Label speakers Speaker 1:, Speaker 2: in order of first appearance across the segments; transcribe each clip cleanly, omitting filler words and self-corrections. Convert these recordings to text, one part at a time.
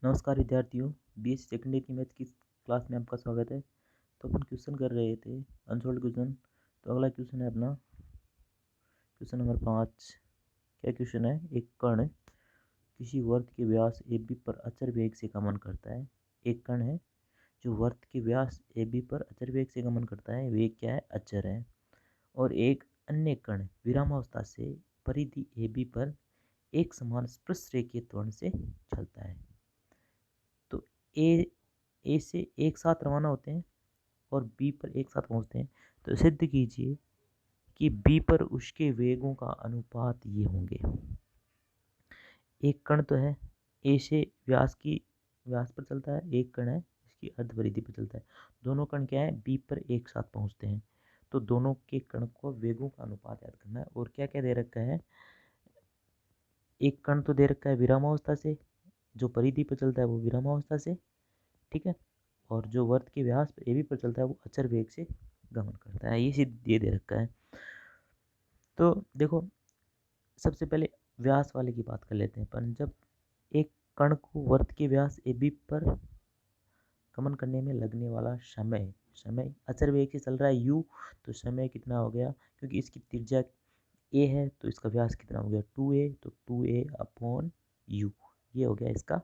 Speaker 1: नमस्कार विद्यार्थियों, BSc second year की मैथ की क्लास में आपका स्वागत है। तो अपन क्वेश्चन कर रहे थे अनसोल्ड क्वेश्चन। तो अगला क्वेश्चन है अपना क्वेश्चन नंबर 5। क्या क्वेश्चन है? एक कण किसी वर्त के व्यास ए बी पर अचर वेग से गमन करता है। एक कण है जो वर्त के व्यास ए बी पर अचर वेग से गमन करता है, वेग क्या है? अचर है। और एक अन्य कण विरामावस्था से परिधि ए बी पर एक समान स्पर्शरेखीय त्वरण से चलता है। तो ए से एक साथ रवाना होते हैं और बी पर एक साथ पहुंचते हैं। तो सिद्ध कीजिए कि बी पर उसके वेगों का अनुपात ये होंगे। एक कण तो है ए से व्यास पर चलता है, एक कण है इसकी अर्ध परिधि पर चलता है। दोनों कण क्या है? बी पर एक साथ पहुंचते हैं। तो दोनों के कण को वेगों का अनुपात याद करना है। और क्या क्या दे रखा है? एक कण तो दे रखा है विरामावस्था से, जो परिधि पर चलता है वो विरामावस्था से, ठीक है। और जो वर्त के व्यास पे ए बी पर चलता है वो अचर वेग से गमन करता है। ये सिद्ध ये दे रखा है। तो देखो, सबसे पहले व्यास वाले की बात कर लेते हैं अपन। जब एक कण को वर्त के व्यास ए बी पर गमन करने में लगने वाला समय अचर वेग से चल रहा है u, तो समय कितना हो गया? क्योंकि इसकी त्रिज्या a है तो इसका व्यास कितना हो गया? 2a। तो 2a अपॉन u, ये हो गया इसका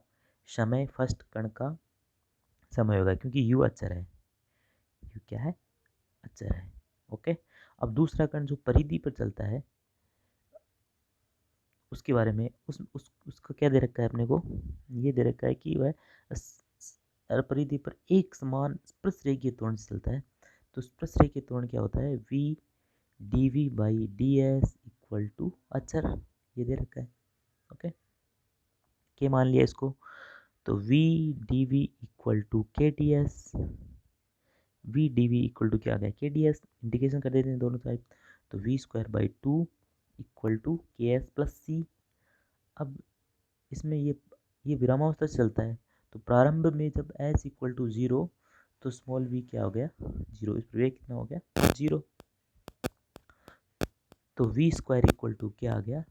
Speaker 1: समय। फर्स्ट कण का समय होगा क्योंकि u अचर है। u क्या है? अचर है। ओके। अब दूसरा कण जो परिधि पर चलता है उसके बारे में उसका क्या दे रखा है अपने को? ये दे रखा है कि वह परिधि पर एक समान स्पर्शरेखीय त्वरण से चलता है। तो स्पर्शरेखीय त्वरण क्या होता है? v dv by ds equal to अचर, ये दे रखा है। ओके, के मान लिया इसको। तो v dv equal to k d s, v d v equal to क्या आ गया? K d S. इंटीग्रेशन कर देते हैं दोनों साइड। तो v square by 2 equal to k s plus c. अब इसमें ये विरामावस्था से चलता है। तो प्रारंभ में जब एस इक्वल टू 0 तो स्मॉल वी क्या हो गया? 0। इस पर वेग कितना हो गया? 0। तो वी स्क्वायर इक्वल टू क्या आ गया?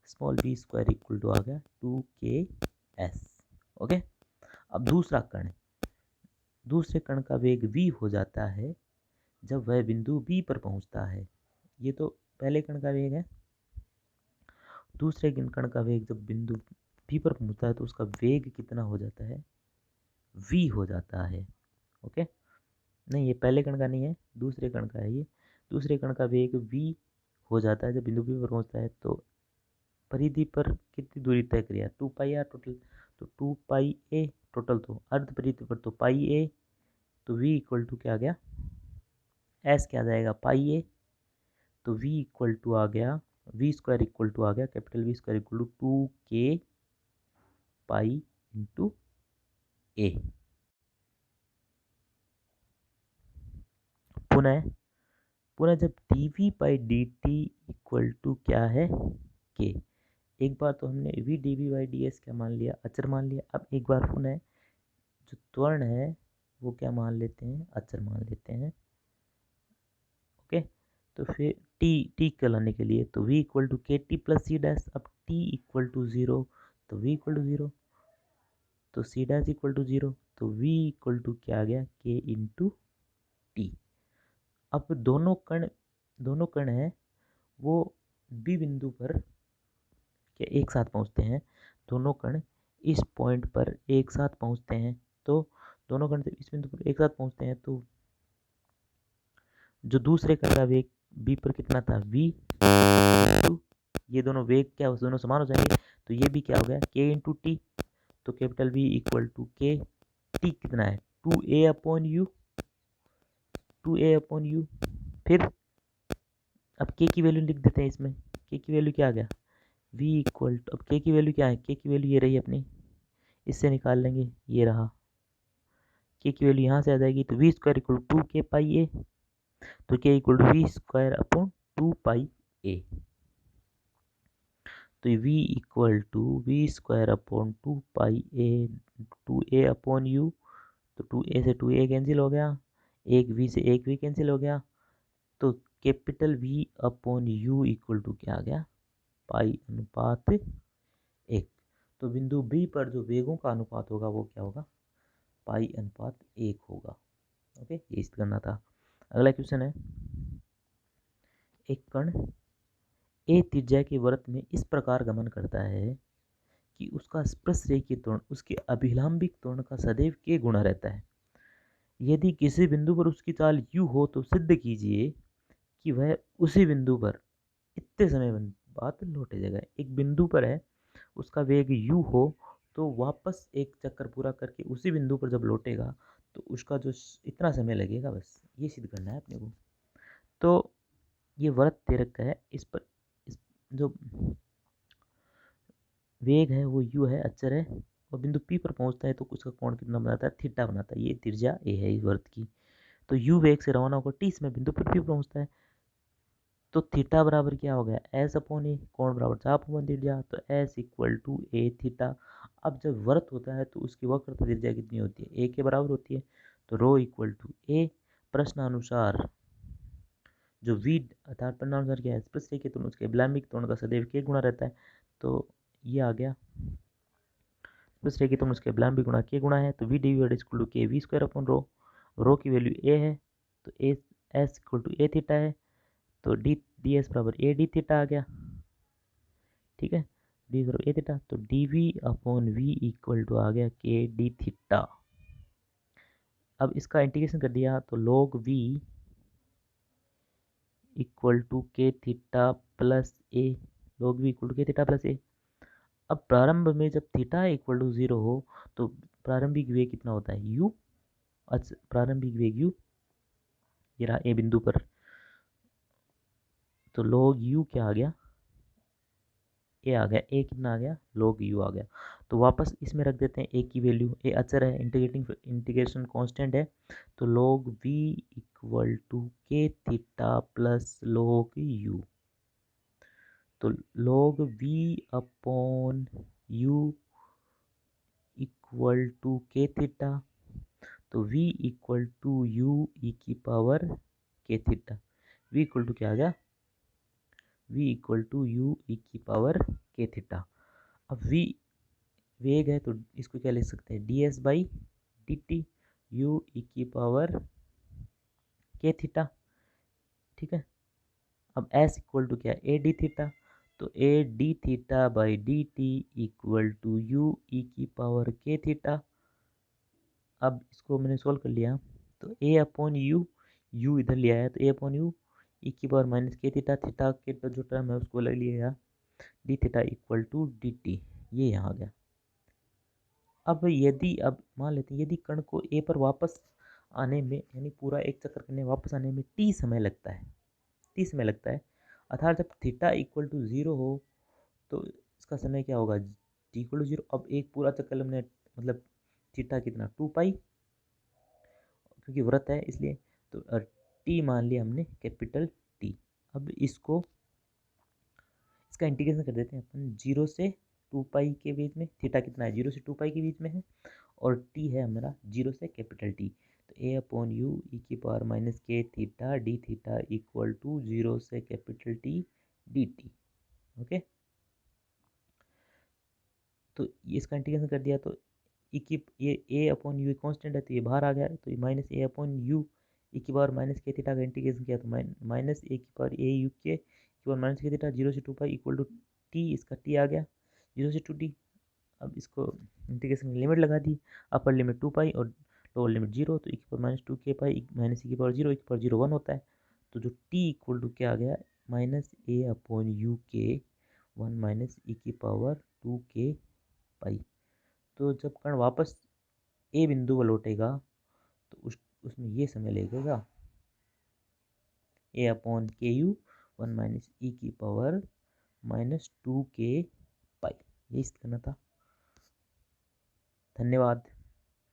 Speaker 1: Small V square equal to आ गया 2k(s). ओके। अब दूसरा कण, दूसरे कण का वेग v हो जाता है जब वह बिंदु B पर पहुंचता है। ये तो पहले कण का वेग है। दूसरे कण का वेग जब बिंदु B पर पहुंचता है तो उसका वेग कितना हो जाता है? v हो जाता है। ओके, नहीं ये पहले कण का नहीं है, दूसरे कण का है ये। दूसरे कण का वेग v हो जाता है जब बिंदु B पर पहुंचता है। तो परिधि पर कितनी दूरी तय करिए? 2πr total. तो 2πa टोटल, तो अर्ध परिधि पर तो πa। तो v इक्वल टू क्या आ गया? s क्या आ जाएगा? πa। तो v इक्वल टू आ गया, वी स्क्वायर इक्वल टू आ गया capital V square equal to 2k pi into A. पुनः पुनः जब dv by dt equal to क्या है? k। एक बार तो हमने v dv बाई ds क्या मान लिया? अचर मान लिया। अब एक बार पुनः जो त्वरण है वो क्या मान लेते हैं? अचर मान लेते हैं। ओके, तो फिर t को लाने के लिए तो v इक्वल टू के टी प्लस सी डैश। अब t इक्वल टू 0 तो v इक्वल टू 0, तो सी डैश इक्वल टू 0। तो v इक्वल टू क्या आ गया? k into T. अब दोनों कण हैं वो बी बिंदु पर क्या एक साथ पहुंचते हैं। दोनों कण इस पॉइंट पर एक साथ पहुंचते हैं। तो दोनों कण इस बिंदु पर एक साथ पहुंचते हैं तो जो दूसरे कण का वेग बी पर कितना था? v इंटू, ये दोनों वेग क्या उस दोनों समान हो जाएंगे। तो ये भी क्या हो गया? k into T. तो कैपिटल V इक्वल टू के टी कितना है? 2a upon you, 2a upon you. फिर अब k की वैल्यू लिख देते हैं इसमें। k की वैल्यू क्या आ गया? v इक्वल टू, अब k की वैल्यू क्या है? k की वैल्यू ये रही अपनी, इससे निकाल लेंगे, ये रहा। k की वैल्यू यहाँ से आ जाएगी तो v square equal to 2k pi a. तो k equal to v square upon 2 pi a. तो v equal to v square upon 2 pi a, 2a upon u. तो 2a से 2a कैंसिल हो गया, एक v से एक v कैंसिल हो गया। तो capital V upon u equal to क्या आ गया? पाई अनुपात 1। तो बिंदु बी पर जो वेगों का अनुपात होगा वो क्या होगा, पाई अनुपात 1 होगा। ओके, ये सिद्ध करना था। अगला क्वेश्चन है, एक कण ए त्रिज्या के वृत्त में इस प्रकार गमन करता है कि उसका स्पर्शरेखीय त्वरण उसके अभिलंबिक त्वरण का सदैव के गुणा रहता है। यदि किसी बिंदु पर उसकी चाल u हो तो सिद्ध कीजिए कि वह उसी बिंदु पर इतने समय बाद लौटे जाएगा। एक बिंदु पर है, उसका वेग u हो तो वापस एक चक्कर पूरा करके उसी बिंदु पर जब लौटेगा तो उसका जो इतना समय लगेगा, बस ये सिद्ध करना है अपने को। तो ये वृत्त दे रखा है, इस पर इस जो वेग है वो u है, अचर है, और बिंदु P पर पहुंचता है तो उसका कोण कितना बनाता है, थीटा बनाता है। ये त्रिज्या a है इस वृत्त की। तो u वेग से रवाना होकर t समय बिंदु पर P पहुंचता है, तो थीटा बराबर क्या हो गया, एस अपॉन ए, कोण बराबर चाप अपॉन त्रिज्या, तो s equal to a theta. अब जब वृत्त होता है तो उसकी वक्रता त्रिज्या कितनी होती है, ए के बराबर होती है, तो रो इक्वल टू ए। प्रश्नानुसार जो v अर्थात प्रश्नानुसार क्या है, स्पर्शरेखीय त्वरण उसके अभिलंबिक त्वरण का सदैव के गुणा रहता है। तो ये आ गया, स्पर्शरेखीय त्वरण उसके अभिलंबिक गुणा के गुणा है, तो v divide equal to k v square upon rho. Rho की वैल्यू ए है तो a s equal to a theta है, तो डी एस बराबर ए डी थीटा आ गया। ठीक है, डी बराबर ए थीटा, तो D V upon V equal to आ गया के डी थीटा। अब इसका इंटीग्रेशन कर दिया तो log v equal to k theta plus a, log v equal to k theta plus a. अब प्रारंभ में जब थीटा इक्वल टू 0 हो तो प्रारंभिक वेग कितना होता है, u। अच्छा, प्रारंभिक वेग u, ये रहा ए बिंदु पर, तो log u क्या आ गया, ए आ गया, ए कितना आ गया, log u आ गया। तो वापस इसमें रख देते हैं ए की वैल्यू, ए अचर है, इंटीग्रेशन कांस्टेंट है, तो log v equal to k theta plus log u। तो log v upon u equal to k theta, तो v equal to u e की पावर के थीटा, v इक्वल टू क्या आ गया, v equal to u e की power के theta. अब v वेग है तो इसको क्या लिख सकते हैं, D S by d T U e की पावर के थीटा। ठीक है, अब s इक्वल टू क्या, ए डी थीटा, तो a d theta by d t equal to u e की पावर के थीटा। अब इसको मैंने सोल्व कर लिया, तो ए अपॉन यू, यू इधर लिया है तो ए अपॉन यू ई की power minus k theta, theta के जो टर्म है उसको ले लिया, d theta equal to d t, ये यहाँ आ गया। अब यदि, अब मान लेते हैं यदि कण को ए पर वापस आने में, यानी पूरा एक चक्कर करने वापस आने में टी समय लगता है, टी समय लगता है, अर्थात जब थीटा इक्वल टू 0 हो तो इसका समय क्या होगा, टी इक्वल टू 0। अब एक पूरा चक्कर हमने, मतलब थीटा कितना 2 पाई, क्योंकि वृत्त है इसलिए, तो टी मान लिया हमने कैपिटल टी। अब इसको, इसका इंटीग्रेशन कर देते हैं अपन, 0 से 2 पाई के बीच में, थीटा कितना है 0 से 2 पाई के बीच में है, और टी है हमारा 0 से कैपिटल टी, तो ए अपॉन यू ई की power minus k theta d theta equal to 0 से capital t d t. Okay, तो इसका इंटीग्रेशन कर दिया तो ई की, ये ए अपॉन यू कॉन्स्टेंट है तो ये बाहर आ गया, तो ये माइनस ए अपॉन यू ई की पावर माइनस के थीटा का इंटीग्रेशन किया तो माइनस ए की पावर ए यू के पावर माइनस के थीटा 0 से 2 पाई इक्वल टू टी, इसका टी आ गया 0 से 2 टी। अब इसको इंटीग्रेशन की लिमिट लगा दी, अपर लिमिट 2 पाई और लोअर लिमिट 0, तो ई की पावर माइनस 2 के पाई माइनस ई की पावर 0, ई की पावर 0 1 होता है, तो जो टी इक्वल टू क्या आ गया, माइनस ए अपॉन यू के 1 माइनस ई की पावर 2 के पाई। तो जब कण वापस ए बिंदु पर लौटेगा तो उसमें ये समय लगेगा ए अपॉन के यू 1 माइनस ई की पावर माइनस 2 के पाई। ये करना था। धन्यवाद।